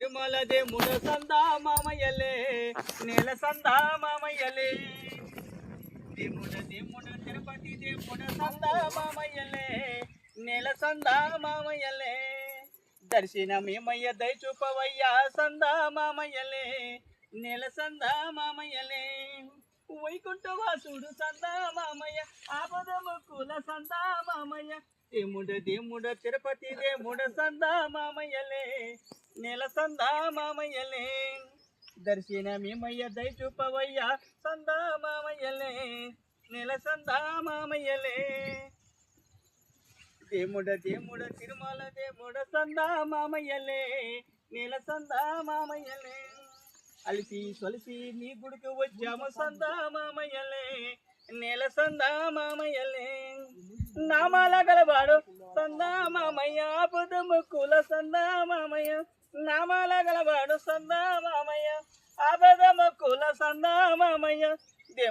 తిరుమలదే MUDA సందా మామయ్యలే నేల సందా మామయ్యలే దేముడ తిరుపతి దేవుడ సందా మామయ్యలే నేల సందా మామయ్యలే దర్శనమేమయ్య దయచూపవయ్యా సందా మామయ్యలే నేల సందా మామయ్యలే వైకుంఠవాసుడు సందా మామయ్య ఆపదముకుల సందా మామయ్య దేముడ తిరుపతి దేవుడ సందా మామయ్యలే నేల సందా మామయ్యలే దర్శనమేమయ్య దయచూపవయ్యా సందా మామయ్యలే నేల సందా మామయ్యలే దేముడ తిరుమల దేముడ సందా మామయ్యలే నేల సందా మామయ్యలే అలిసి సొలిసి నీ గుడికి వచ్చాము సందా మామయ్యలే నేల సందా మామయ్యలే నామాల గలవాడు సందా మామయ్య ఆపదముక్కుల సందా మామయ్య నామాల గలవాడు సందా మామయ్య ఆపదముక్కుల సందా మామయ్య